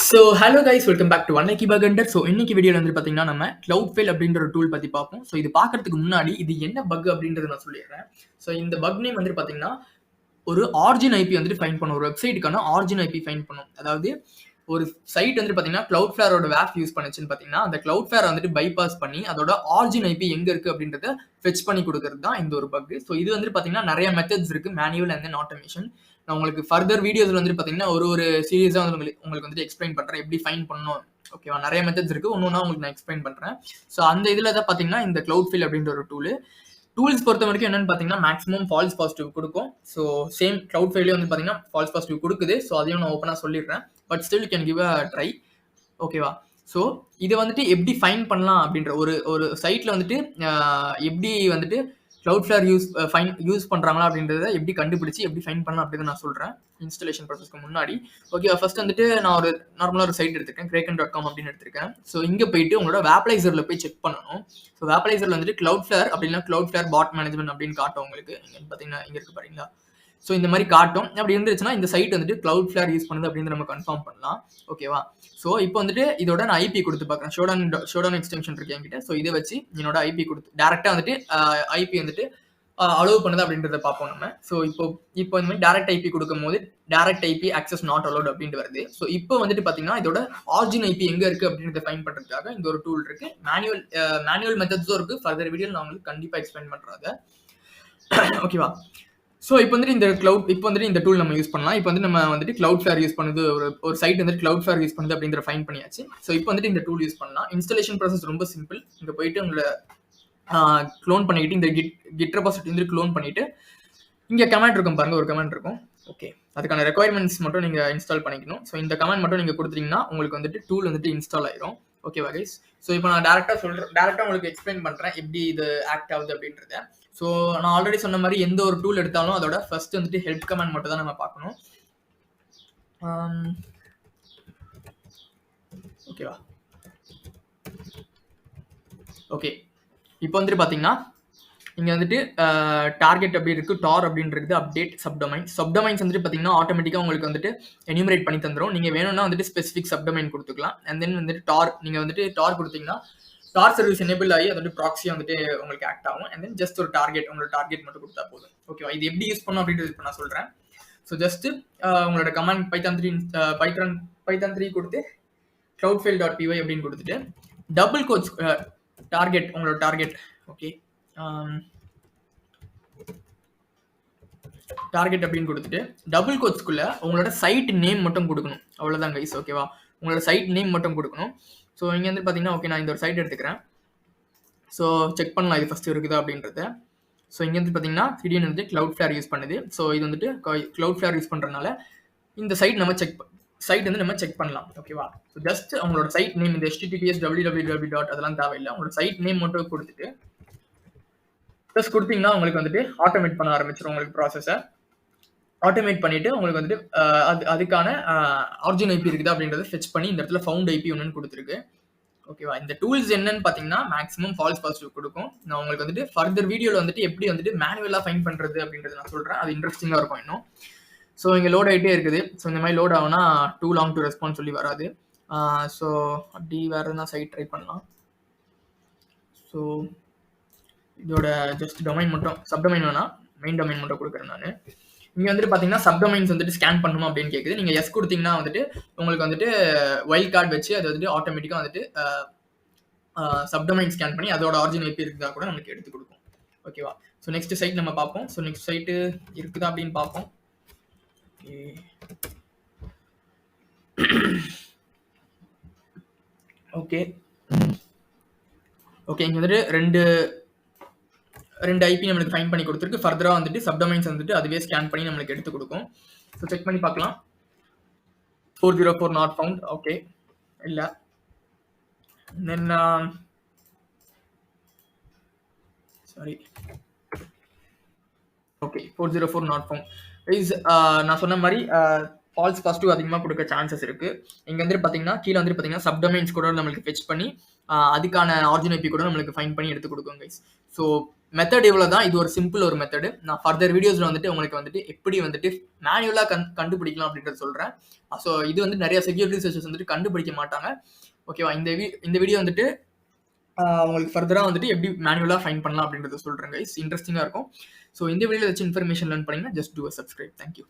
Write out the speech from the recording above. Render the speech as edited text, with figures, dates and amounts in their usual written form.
So hello guys, welcome back to அன்னைக்கு பகண்டர். So இன்னைக்கு வீடியோவில் வந்து பார்த்தீங்கன்னா நம்ம Cloudflare அப்படின்ற ஒரு டூல் பற்றி பார்ப்போம். ஸோ இது பார்க்கறதுக்கு முன்னாடி இது என்ன பக் அப்படின்றத நான் சொல்லிடுறேன். ஸோ இந்த பக் நேம் வந்து பார்த்தீங்கன்னா ஒரு ஆரிஜின் ஐபி வந்துட்டு ஃபைன் பண்ணும். ஒரு வெப்சைட்டுக்கான ஆரிஜின் ஐபி ஃபைன் பண்ணும். அதாவது ஒரு சைட் வந்து பார்த்தீங்கன்னா Cloudflareோட வேப் யூஸ் பண்ணுச்சுன்னு பார்த்தீங்கன்னா அந்த Cloudflare வந்துட்டு பைபாஸ் பண்ணி அதோட ஆரிஜின் ஐபி எங்க இருக்கு அப்படின்றத ஃபெச் பண்ணி கொடுக்கறது தான் இந்த ஒரு பக். ஸோ இது வந்து பார்த்தீங்கன்னா நிறைய மெத்தட்ஸ் இருக்கு, மேனுவல் அண்ட் தென் ஆட்டோமேஷன். நான் உங்களுக்கு ஃபர்தர் வீடியோஸ்ல வந்து பார்த்தீங்கன்னா ஒரு சீரியஸாக வந்து உங்களுக்கு வந்துட்டு எக்ஸ்பிளைன் பண்ணுறேன் எப்படி ஃபைன் பண்ணணும். ஓகேவா, நிறைய மெத்தட்ஸ் இருக்கு, ஒன்று உங்களுக்கு நான் எக்ஸ்பிளைன் பண்ணுறேன். ஸோ அந்த இதில் தான் பார்த்தீங்கன்னா இந்த Cloudflare அப்படின்ற ஒரு டூல்ஸ் பொறுத்த வரைக்கும் என்னன்னு பார்த்தீங்கன்னா மேக்ஸிமம் ஃபால்ஸ் பாசிட்டிவ் கொடுக்கும். ஸோ சேம் Cloudflareலேயே வந்து பார்த்தீங்கன்னா ஃபால்ஸ் பாசிட்டிவ் கொடுக்குது. ஸோ அதையும் நான் ஓப்பனாக சொல்லிடுறேன். But still can give a try. ஓகேவா. ஸோ இதை வந்துட்டு எப்படி ஃபைன் பண்ணலாம் அப்படின்ற ஒரு சைட்டில் வந்துட்டு எப்படி வந்துட்டு Cloudflare யூஸ் பண்ணுறாங்களா அப்படின்றத எப்படி கண்டுபிடிச்சி எப்படி ஃபைன் பண்ணலாம் அப்படின்றத நான் சொல்கிறேன் இன்ஸ்டாலேஷன் ப்ராசஸ்க்கு முன்னாடி. ஓகே, ஃபர்ஸ்ட் வந்துட்டு நான் நார்மலாக ஒரு சைட் எடுத்திருக்கேன், kraken.com அப்படின்னு எடுத்திருக்கேன். ஸோ இங்கே போயிட்டு உங்களோட வேப்லைசரில் போய் செக் பண்ணணும். ஸோ வேப்லைசரில் வந்துட்டு Cloudflare அப்படின்னா Cloudflare பாட் மேனேஜ்மெண்ட் அப்படின்னு காட்டும் உங்களுக்கு. இங்கே பார்த்தீங்கன்னா இங்கே இருக்கு பாருங்களா. ஸோ இந்த மாதிரி காட்டும். அப்படி இருந்துச்சுன்னா இந்த சைட் வந்துட்டு Cloudflare யூஸ் பண்ணுது அப்படின்னு நம்ம கன்ஃபார்ம் பண்ணலாம். ஓகேவா. ஸோ இப்போ வந்துட்டு இதோட நான் ஐபி கொடுத்து பார்க்குறேன். ஷோடான் எக்ஸ்டென்ஷன் இருக்கு என்கிட்ட. ஸோ இதை வச்சு என்னோட ஐபி கொடுத்து டேரெக்டாக வந்துட்டு ஐபி வந்துட்டு அலோவ் பண்ணுது அப்படின்றத பார்ப்போம் நம்ம. ஸோ இப்போ இந்த மாதிரி டேரக்ட் ஐபி கொடுக்கும் போது direct IP access not allowed அப்படின்ட்டு வருது. ஸோ இப்போ வந்துட்டு பார்த்தீங்கன்னா இதோட ஆரிஜின் ஐபி எங்கே இருக்குது அப்படின்றத ஃபைன் பண்ணுறதுக்காக இந்த ஒரு டூல் இருக்கு. மேனுவல் மெத்தட்ஸும் இருக்கு. ஃபர்தர் வீடியோ நான் உங்களுக்கு கண்டிப்பாக எக்ஸ்பிளைன் பண்ணுறாங்க. ஓகேவா. ஸோ இப்போ வந்துட்டு இந்த டூல் நம்ம யூஸ் பண்ணலாம். இப்போ வந்து நம்ம வந்துட்டு Cloudflare யூஸ் பண்ணுது, ஒரு சைட் வந்துட்டு Cloudflare யூஸ் பண்ணுது அப்படின்ற ஃபைன் பண்ணியாச்சு. ஸோ இப்போ வந்துட்டு இந்த டூல் யூஸ் பண்ணலாம். இன்ஸ்டாலேஷன் ப்ராசஸ் ரொம்ப சிம்பிள். இங்கே போயிட்டு உங்களை க்ளோன் பண்ணிட்டு இந்த கிட் ரெபாசிட்டரி வந்து க்ளோன் பண்ணிட்டு இங்கே கமெண்ட் இருக்கும் பாருங்க, ஒரு கமெண்ட் இருக்கும். ஓகே, அதுக்கான ரெக்குயர்மெண்ட்ஸ் மட்டும் நீங்கள் இன்ஸ்டால் பண்ணிக்கணும். ஸோ இந்த கமெண்ட் மட்டும் நீங்கள் கொடுத்துட்டீங்கன்னா உங்களுக்கு வந்துட்டு டூல் வந்துட்டு இன்ஸ்டால் ஆயிரும். ஓகேவா கைஸ். ஸோ இப்போ நான் டேரெக்டாக உங்களுக்கு எக்ஸ்பிளைன் பண்ணுறேன் எப்படி இது ஆக்ட் ஆகுது அப்படின்றத. ஸோ நான் ஆல்ரெடி சொன்ன மாதிரி எந்த ஒரு டூல் எடுத்தாலும் அதோட ஃபர்ஸ்ட் வந்துட்டு ஹெல்ப் கமெண்ட் மட்டும் தான் நம்ம பார்க்கணும். ஓகேவா. ஓகே, இப்போ வந்துட்டு பார்த்தீங்கன்னா இங்கே வந்துட்டு டார்கெட் அப்படி இருக்குது, டார் அப்படின்றது அப்டேட் சப்டொமைன்ஸ் வந்துட்டு பார்த்தீங்கன்னா ஆட்டோமேட்டிக்காக உங்களுக்கு வந்துட்டு எனிமரேட் பண்ணி தந்துடும். நீங்கள் வேணும்னா வந்துட்டு ஸ்பெசிஃபிக் சப்டொமைன் கொடுத்துக்கலாம். அண்ட் தென் வந்துட்டு நீங்கள் வந்துட்டு டார் கொடுத்தீங்கன்னா டார் சர்வீஸ் எனேபிள் ஆகி அது வந்து ப்ராக்ஸியாக வந்துட்டு உங்களுக்கு ஆக்ட் ஆகும். அண்ட் தென் ஜஸ்ட் உங்களோட டார்கெட் மட்டும் கொடுத்தா போதும். ஓகேவா. இது எப்படி யூஸ் பண்ணணும் அப்படின்றது இப்போ நான் சொல்கிறேன். ஸோ ஜஸ்ட் உங்களோட கமாண்ட் பைத்தான் 3 கொடுத்து cloudfile.py அப்படின்னு கொடுத்துட்டு டபுள் கோட்ஸ் டார்கெட், உங்களோட டார்கெட். ஓகே, டார்கெட் அப்படின்னு கொடுத்துட்டு டபுள் கோட்ஸ்க்குள்ள உங்களோட சைட் நேம் மட்டும் கொடுக்கணும். அவ்வளோதான் கைஸ். ஓகேவா. உங்களோட சைட் நேம் மட்டும் கொடுக்கணும். ஸோ இங்கே வந்து பார்த்தீங்கன்னா ஓகே, நான் இந்த ஒரு சைட் எடுத்துக்கிறேன். ஸோ செக் பண்ணலாம் இது ஃபஸ்ட்டு இருக்குதா அப்படின்றத. ஸோ இங்கே வந்து பார்த்தீங்கன்னா திடீர்னு வந்து Cloudflare யூஸ் பண்ணுது. ஸோ இது வந்துட்டு Cloudflare யூஸ் பண்ணுறதுனால இந்த சைட் வந்து நம்ம செக் பண்ணலாம். ஓகேவா. ஸோ ஜஸ்ட் உங்களோட சைட் நேம், இந்த https www. அதெல்லாம் தேவையில்லை. உங்களோட சைட் நேம் மட்டும் கொடுத்துட்டு ப்ளஸ் கொடுத்தீங்கன்னா உங்களுக்கு வந்துட்டு ஆட்டோமேட் பண்ண ஆரம்பிச்சிடும். உங்களுக்கு ப்ராசஸை ஆட்டோமேட் பண்ணிட்டு உங்களுக்கு வந்துட்டு அதுக்கான ஆரிஜின் ஐபி இருக்குதா அப்படின்றத ஃபெச் பண்ணி இந்த இடத்துல ஃபவுண்ட் ஐபி ஒன்றுன்னு கொடுத்துருக்கு. ஓகேவா. இந்த டூல்ஸ் என்னன்னு பார்த்தீங்கன்னா மேக்ஸிமம் ஃபால்ஸ் பாசிட்டிவ் கொடுக்கும். நான் உங்களுக்கு வந்துட்டு ஃபர்தர் வீடியோவில் வந்துட்டு எப்படி வந்துட்டு மேனுவலாக ஃபைன் பண்ணுறது அப்படின்றத நான் சொல்கிறேன். அது இன்ட்ரெஸ்டிங்காக இருக்கும் இன்னும். ஸோ இங்கே லோட் ஆகிட்டே இருக்குது. ஸோ இந்த மாதிரி லோட் ஆகுனா டூ லாங் டு ரெஸ்பான்ஸ் சொல்லி வராது. ஸோ அப்படி வேறு எதுனா சைட் ட்ரை பண்ணலாம். ஸோ இதோட ஜஸ்ட் டொமைன் மட்டும், சப்டொமைன் வேணாம், மெயின் டொமைன் மட்டும் கொடுக்குறேன் நான். இங்கே வந்துட்டு பார்த்தீங்கன்னா சப்டொமைன்ஸ் வந்துட்டு ஸ்கேன் பண்ணணும் அப்படின்னு கேட்குது. நீங்கள் எஸ் கொடுத்தீங்கன்னா வந்துட்டு உங்களுக்கு வந்துட்டு வைல்ட் கார்டு வச்சு அது வந்துட்டு ஆட்டோமேட்டிக்காக வந்துட்டு சப்டொமைன் ஸ்கேன் பண்ணி அதோட ஆரிஜின் ஐபி இருக்குதா கூட நமக்கு எடுத்து கொடுக்கும். ஓகேவா. ஸோ நெக்ஸ்ட் சைட் நம்ம பார்ப்போம். ஸோ நெக்ஸ்ட் சைட்டு இருக்குதா அப்படின்னு பார்ப்போம். ஓகே ஓகே, இங்கே வந்துட்டு ரெண்டு ஐபி நம்மளுக்கு ஃபைன் பண்ணி கொடுத்துருக்கு. ஃபர்தராக வந்துட்டு சப்டொமைன்ஸ் வந்துட்டு அதுவே ஸ்கேன் பண்ணி நம்மளுக்கு எடுத்து கொடுக்கும். ஸோ செக் பண்ணி பார்க்கலாம். 404 நாட் ஃபவுண்ட். ஓகே, இல்லை. தென் சாரி, ஓகே 404 நாட் ஃபவுண்ட். நான் சொன்ன மாதிரி ஃபால்ஸ் பாசிட்டிவ் அதிகமாக கொடுக்க சான்சஸ் இருக்கு. இங்கே வந்துட்டு பார்த்தீங்கன்னா கீழே வந்துட்டு பார்த்தீங்கன்னா சப்டொமைன்ஸ் கூட நம்மளுக்கு ஃபெச் பண்ணி அதுக்கான ஆரிஜின் ஐபி கூட நம்மளுக்கு ஃபைன் பண்ணி எடுத்து கொடுக்கும் கைஸ். ஸோ மெத்தட் இவ்வளோ தான். இது ஒரு சிம்பிள் ஒரு மெத்தடு. நான் ஃபர்தர் வீடியோஸில் வந்துட்டு உங்களுக்கு வந்துட்டு எப்படி வந்துட்டு மேனுவலாக கண்டுபிடிக்கலாம் அப்படின்றத சொல்கிறேன். ஸோ இது வந்து நிறைய செக்யூரிட்டி ரிசர்ச்சர்ஸ் வந்துட்டு கண்டுபிடிக்க மாட்டாங்க. ஓகேவா? இந்த வீடியோ வந்துட்டு உங்களுக்கு ஃபர்தராக வந்துட்டு எப்படி மேனுவலாக ஃபைண்ட் பண்ணலாம் அப்படின்றத சொல்கிறேன் கைஸ். இன்ட்ரெஸ்டிங்காக இருக்கும். ஸோ இந்த வீடியோவில் வச்சு இன்ஃபர்மேஷன் லேர்ன் பண்ணிங்கன்னா ஜஸ்ட் டூ அ சப்ஸ்கிரைப். தேங்க்யூ.